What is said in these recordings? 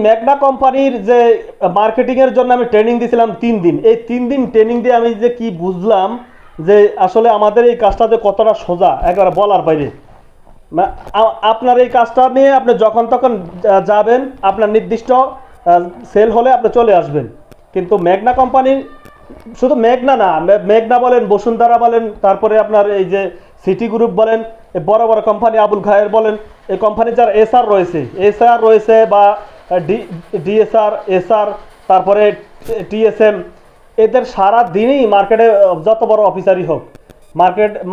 Magna কোম্পানির যে মার্কেটিংয়ের জন্য আমি ট্রেনিং দিয়েছিলাম 3 দিন। এই 3 দিন ট্রেনিং দিয়ে আমি যে কি বুঝলাম যে আসলে আমাদের এই কাজটা যে কতটা সোজা, একেবারে বলার বাইরে। আপনার এই কাজটা নিয়ে আপনি যখন তখন যাবেন, আপনার নির্দিষ্ট সেল হলে আপনি চলে আসবেন। কিন্তু ম্যাগনা কোম্পানির, শুধু মেঘনা না, মেঘনা বলেন, বসুন্ধরা বলেন, তারপরে আপনার এই যে সিটি গ্রুপ বলেন, বড় বড় কোম্পানি আবুল খায়ের বলেন, এই কোম্পানি যার এসআর রয়েছে বা ডিএসআর, এসআর, তারপরে টিএসএম, এদের সারা দিনই মার্কেটে যত বড় অফিসারই হোক,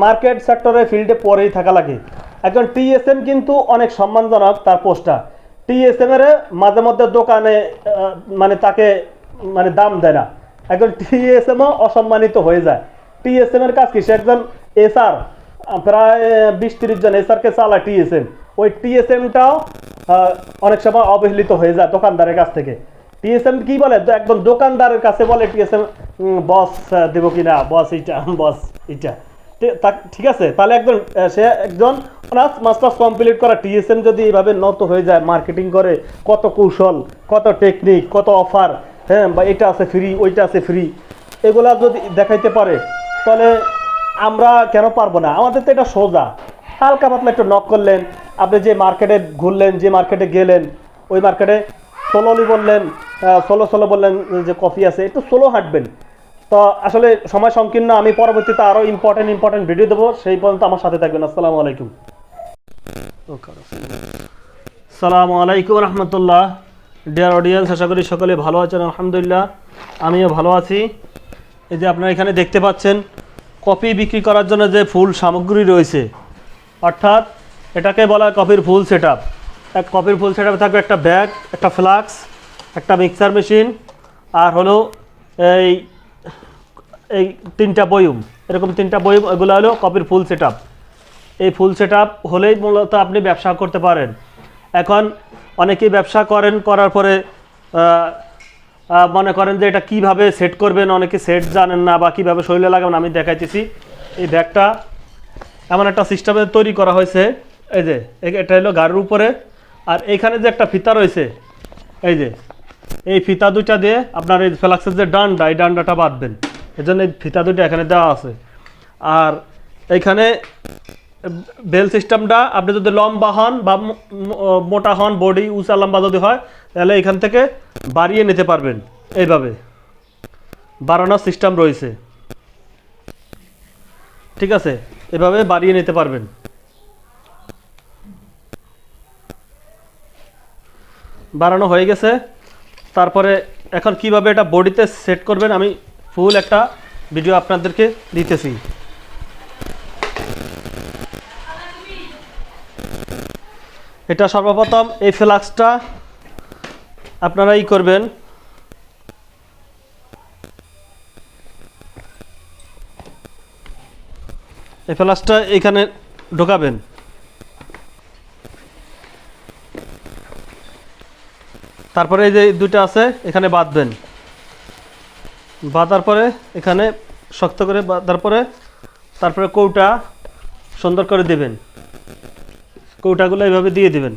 মার্কেট সেক্টরে ফিল্ডে পরেই থাকা লাগে। এখন টিএসএম কিন্তু অনেক সম্মানজনক তার পোস্টটা। টিএসএম এর মাঝে মধ্যে দোকানে মানে তাকে মানে দাম দেয় না। এখন টিএসএমও অসম্মানিত হয়ে যায়। টিএসএম এর কাজ কি? সে একজন এসআর, প্রায় 20-30 জন এসআরকে চালায় টিএসএম। ওই টিএসএমটাও অনেক সময় অবহেলিত হয়ে যায় দোকানদারের কাছ থেকে। টিএসএম কি বলে? একদম দোকানদারের কাছে বলে টিএসএম, বস দেবো কিনা, বস এইটা, বস এইটা। ঠিক আছে, তাহলে সে একজন অনার্স মাস্টার্স কমপ্লিট করা টিএসএম যদি এইভাবে নত হয়ে যায়, মার্কেটিং করে, কত কৌশল, কত টেকনিক, কত অফার, হ্যাঁ, বা এটা আছে ফ্রি, ওইটা আছে ফ্রি, এগুলা যদি দেখাইতে পারে, তাহলে আমরা কেন পারবো না? আমাদের তো এটা সোজা। হালকা পাতলা একটু নক করলেন, আপনি যে মার্কেটে ঘুরলেন, যে মার্কেটে গেলেন, ওই মার্কেটে সোলোলি বললেন, সোলো বললেন যে কফি আছে, একটু সোলো হাঁটবেন। তো আসলে সময় সংকীর্ণ, আমি পরবর্তীতে আরও ইম্পর্টেন্ট ভিডিও দেবো, সেই পর্যন্ত আমার সাথে থাকবেন। আসসালামু আলাইকুম। আসসালামু আলাইকুম রহমতুল্লাহ। ডিয়ার অডিয়েন্স, আশা করি সকলে ভালো আছেন। আলহামদুলিল্লাহ, আমিও ভালো আছি। এই যে আপনারা এখানে দেখতে পাচ্ছেন, কফি বিক্রি করার জন্য যে ফুল সামগ্রী রয়েছে, অর্থাৎ এটাকে বলা হয় কফির ফুল সেট আপ। কফির ফুল সেট আপে থাকবে একটা ব্যাগ, একটা ফ্লাক্স, একটা মিক্সার মেশিন, আর হলো এই 3টা বয়ম, এরকম 3টা বয়ম, এগুলো হলো কফির ফুল সেট আপ। এই ফুল সেট আপ হলেই মূলত আপনি ব্যবসা করতে পারেন। এখন অনেকেই ব্যবসা করার পরে মনে করেন যে এটা কিভাবে সেট করবেন, অনেকে সেট জানেন না বা কীভাবে শরীরে লাগাবেন। আমি দেখাইতেছি। এই ব্যাগটা এমন একটা সিস্টেমে তৈরি করা হয়েছে, এই যে এটা হলো গাড়ির উপরে, আর এইখানে যে একটা ফিতা রয়েছে, এই যে এই ফিতা দুইটা দিয়ে আপনার এই ফ্লাক্সের যে ডান্ডা, এই ডান্ডাটা বাঁধবেন। এই জন্য এই ফিতা দুইটা এখানে দেওয়া আছে। আর এইখানে বেল সিস্টেমটা, আপনি যদি লম্বা হন বা মোটা হন, বডি উঁচা লম্বা যদি হয়, তাহলে এখান থেকে বাড়িয়ে নিতে পারবেন। এইভাবে বাড়ানোর সিস্টেম রয়েছে, ঠিক আছে? এভাবে বাড়িয়ে নিতে পারবেন। বাড়ানো হয়ে গেছে। তারপরে এখন কিভাবে এটা বডিতে সেট করবেন, আমি ফুল একটা ভিডিও আপনাদেরকে দিতেছি। এটা সর্বপ্রথম এই ফ্লাক্সটা আপনারা করবেন, এই ফ্লাক্সটা এখানে ঢোকাবেন। তারপরে এই যে দুইটা আছে, এখানে বাঁধবেন। বাঁধার পরে এখানে শক্ত করে বাঁধার পরে তারপরে কৌটা সুন্দর করে দেবেন। কৌটাগুলো এইভাবে দিয়ে দিবেন।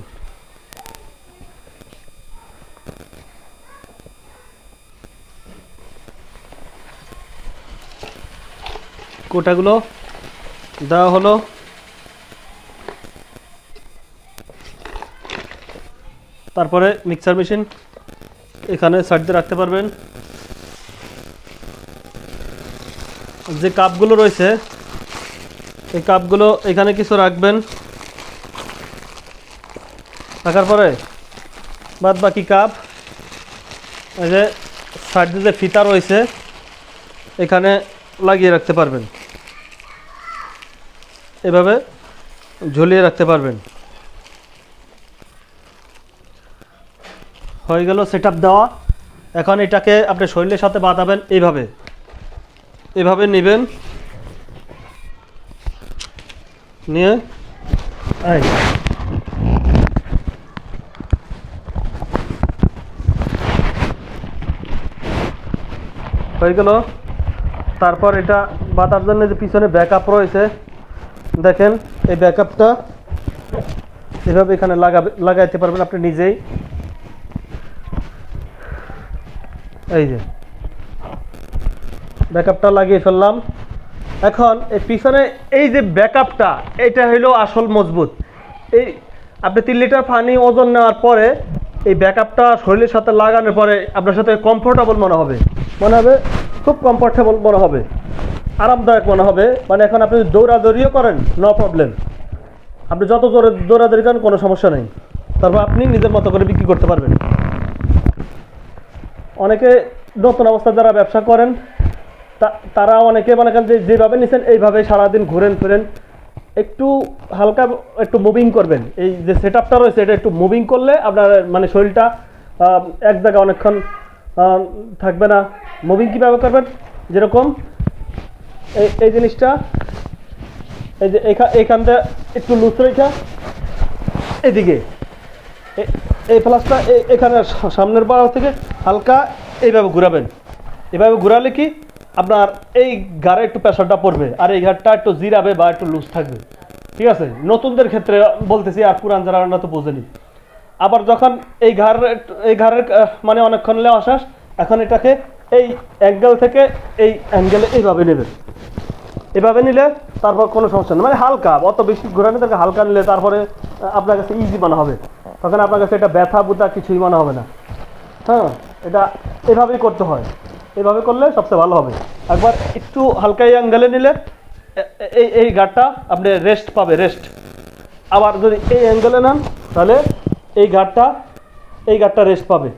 কৌটাগুলো দেওয়া হলো। তারপরে মিক্সার মেশিন এখানে সাইড দিয়ে রাখতে পারবেন। যে কাপগুলো রয়েছে, এই কাপগুলো এখানে কিছু রাখবেন। রাখার পরে বাদ বাকি কাপ এই যে সাইড দিয়ে যে ফিতা রয়েছে, এখানে লাগিয়ে রাখতে পারবেন। এভাবে ঝুলিয়ে রাখতে পারবেন। হয়ে গেল সেট আপ দেওয়া। এখন এটাকে আপনি শরীরের সাথে বাঁধাবেন। এইভাবে নেবেন, নিয়ে হয়ে গেল। তারপর এটা বাঁধার জন্য যে পিছনে ব্যাকআপ রয়েছে, দেখেন এই ব্যাকআপটা এভাবে এখানে লাগাইতে পারবেন আপনি নিজেই। এই যে ব্যাকআপটা লাগিয়ে ফেললাম। এখন এই পিছনে এই যে ব্যাকআপটা, এটা হলো আসল মজবুত। এই আপনি 3 লিটার পানি ওজন নেওয়ার পরে এই ব্যাকআপটা শরীরের সাথে লাগানোর পরে আপনার সাথে কমফোর্টেবল মনে হবে, খুব কমফোর্টেবল মনে হবে, আরামদায়ক মনে হবে। মানে এখন আপনি দৌড়াদৌড়িও করেন, নো প্রবলেম, আপনি যত জোরে দৌড়াদৌড়ি করেন কোনো সমস্যা নেই। তারপর আপনি নিজের মতো করে বিক্রি করতে পারবেন। অনেকে নতুন অবস্থা যারা ব্যবসা করেন তারা অনেকে মনে করেন যে যেভাবে নিচ্ছেন এইভাবে সারাদিন ঘুরেন ফিরেন, একটু হালকা একটু মুভিং করবেন। এই যে সেট আপটা রয়েছে এটা একটু মুভিং করলে আপনার মানে শরীরটা এক জায়গায় অনেকক্ষণ থাকবে না। মুভিং কীভাবে করবেন, যেরকম এই জিনিসটা এই যে এইখান থেকে একটু লুজ রেখা এদিকে এই প্লাসটা এখানে সামনের বাড়া থেকে হালকা এইভাবে ঘুরাবেন। এভাবে ঘুরালে কি আপনার এই ঘাড়ে একটু প্রেশারটা পড়বে আর এই ঘাড়টা একটু জিরাবে বা একটু লুজ থাকবে। ঠিক আছে, নতুনদের ক্ষেত্রে বলতেছি, আর পুরান যারা না তো বোঝেনি। আবার যখন এই ঘাড়ের মানে অনেকক্ষণ লেওয়া শেষ, এখন এটাকে এই অ্যাঙ্গেল থেকে এই অ্যাঙ্গেলে এইভাবে নেবেন। এভাবে নিলে তারপর কোনো সমস্যা নেই, মানে হালকা, অত বেশি ঘোরানো তাকে হালকা নিলে তারপরে আপনার কাছে ইজি মনে হবে। তখন আপনার কাছে এটা ব্যথা বুথা কিছুই মনে হবে না। হ্যাঁ, এটা এভাবেই করতে হয়, এভাবে করলে সবচেয়ে ভালো হবে। একবার একটু হালকা অ্যাঙ্গেলে নিলে এই ঘাটটা আপনি রেস্ট পাবে, রেস্ট। আবার যদি এই অ্যাঙ্গেলে নেন তাহলে এই ঘাটটা রেস্ট পাবে।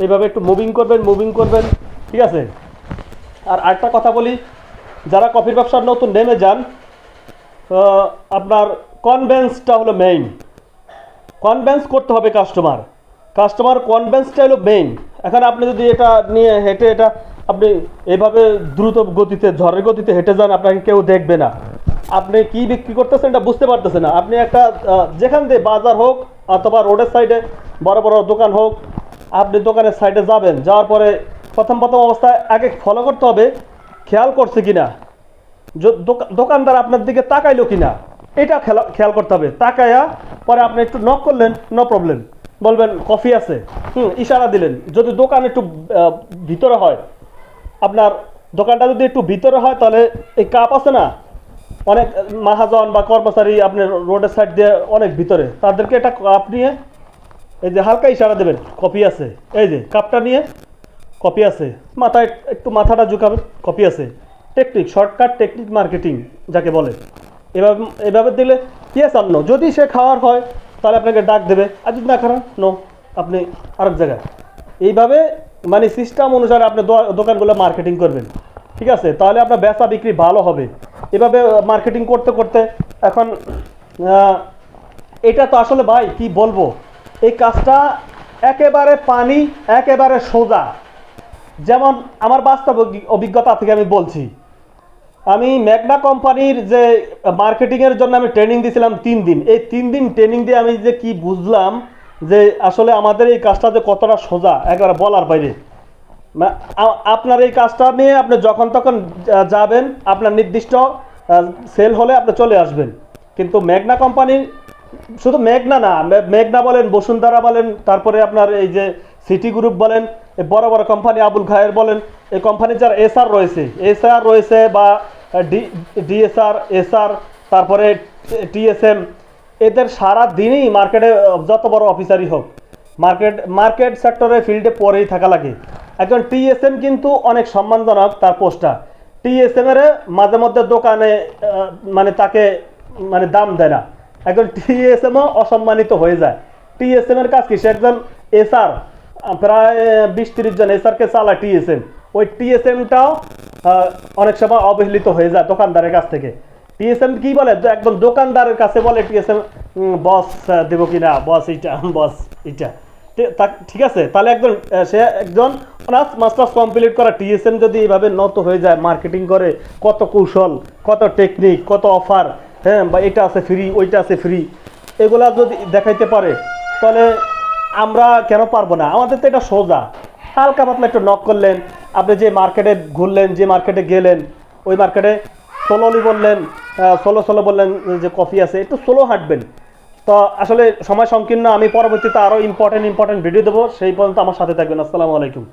এইভাবে একটু মুভিং করবেন। ঠিক আছে। আর আরেকটা কথা বলি, যারা কফির ব্যবসার নতুন নেমে যান, আপনার কনভেন্সটা হলো মেইন। কনভেন্স করতে হবে কাস্টমার কনভেন্সটা হলো মেইন। এখন আপনি যদি এটা নিয়ে হেঁটে এটা আপনি এভাবে দ্রুত গতিতে ঝড়ের গতিতে হেঁটে যান, আপনাকে কেউ দেখবে না, আপনি কি বিক্রি করতেছেন এটা বুঝতে পারতেছেন না। আপনি একটা যেখান দিয়ে বাজার হোক অথবা রোডের সাইডে বড় বড় দোকান হোক, আপনি দোকানের সাইডে যাবেন, যাওয়ার পরে প্রথম অবস্থায় আগে ফলো করতে হবে খেয়াল করছে কিনা, দোকানদার আপনার দিকে তাকাইলো কিনা, এটা খেয়াল করতে হবে। তাকায়া পরে আপনি একটু নক করলেন, নো প্রবলেম, বলবেন কফি আছে, ইশারা দিলেন। যদি দোকান একটু ভিতরে হয়, আপনার দোকানটা যদি একটু ভিতরে হয়, তাহলে এই কাপ আছে না, অনেক মাহাজন বা কর্মচারী আপনি রোডের সাইড দিয়ে অনেক ভিতরে, তাদেরকে একটা কাপ নিয়ে এই যে হালকা ইশারা দেবেন কফি আছে, এই যে কাপটা নিয়ে কপি আছে, মাথায় একটু মাথাটা ঝুঁকাবেন, কপি আছে। টেকনিক, শর্টকাট টেকনিক মার্কেটিং যাকে বলে। এভাবে দিলে কি আছে, অন্য যদি সে খাওয়ার হয় তাহলে আপনাকে ডাক দেবে, আর যদি না খারাপ নো, আপনি আরেক জায়গায়। এইভাবে মানে সিস্টেম অনুসারে আপনি দোকানগুলো মার্কেটিং করবেন। ঠিক আছে, তাহলে আপনার বেচা বিক্রি ভালো হবে। এভাবে মার্কেটিং করতে করতে এখন এটা তো আসলে ভাই কি বলবো, এই কাজটা একেবারে পানি, একেবারে সোজা। যেমন আমার বাস্তব অভিজ্ঞতা থেকে আমি বলছি, আমি ম্যাগনা কোম্পানির যে মার্কেটিংয়ের জন্য আমি ট্রেনিং দিয়েছিলাম 3 দিন। এই 3 দিন ট্রেনিং দিয়ে আমি যে কি বুঝলাম যে আসলে আমাদের এই কাজটা যে কতটা সোজা, একেবারে বলার বাইরে। আপনার এই কাজটা নিয়ে আপনি যখন তখন যাবেন, আপনার নির্দিষ্ট সেল হলে আপনি চলে আসবেন। কিন্তু ম্যাগনা কোম্পানির, শুধু মেঘনা না, মেঘনা বলেন, বসুন্ধরা বলেন, তারপরে আপনার এই যে সিটি গ্রুপ বলেন, বড় বড় কোম্পানি আবুল খায়ের বলেন, এই কোম্পানির যারা এসআর রয়েছে বা এসআর, তারপরে টিএসএম, এদের সারা দিনই মার্কেটে যত বড় অফিসারই হোক, মার্কেট সেক্টরে ফিল্ডে পরেই থাকা লাগে। একজন টিএসএম কিন্তু অনেক সম্মানজনক তার পোস্টটা। টিএসএম এর মাঝে মধ্যে দোকানে মানে তাকে মানে দাম দেয় না, একজন টিএসএমও অসম্মানিত হয়ে যায়। টিএসএম এর কাজ কি, সে একজন এসআর, প্রায় 20-30 জন এসআরকে চালায় টিএসএম। ওই টিএসএমটাও অনেক সময় অবহেলিত হয়ে যায় দোকানদারের কাছ থেকে। টিএসএম কি বলে, একদম দোকানদারের কাছে বলে টিএসএম, বস দেবো কিনা, বস এইটা। ঠিক আছে, তাহলে সে একজন অনার্স মাস্টার্স কমপ্লিট করা টিএসএম যদি এইভাবে নত হয়ে যায়, মার্কেটিং করে, কত কৌশল, কত টেকনিক, কত অফার, হ্যাঁ, বা এটা আছে ফ্রি, ওইটা আছে ফ্রি, এগুলা যদি দেখাইতে পারে, তাহলে আমরা কেন পারবো না? আমাদের তো এটা সোজা, হালকা পাতলা একটু নক করলেন, আপনি যে মার্কেটে ঘুরলেন, যে মার্কেটে গেলেন, ওই মার্কেটে সোলো বললেন যে কফি আছে, একটু সোলো হাঁটবেন, তো আসলে সময় সংকীর্ণ, আমি পরবর্তীতে আরও ইম্পর্টেন্ট ভিডিও দেবো, সেই পর্যন্ত আমার সাথে থাকবেন। আসসালামু আলাইকুম।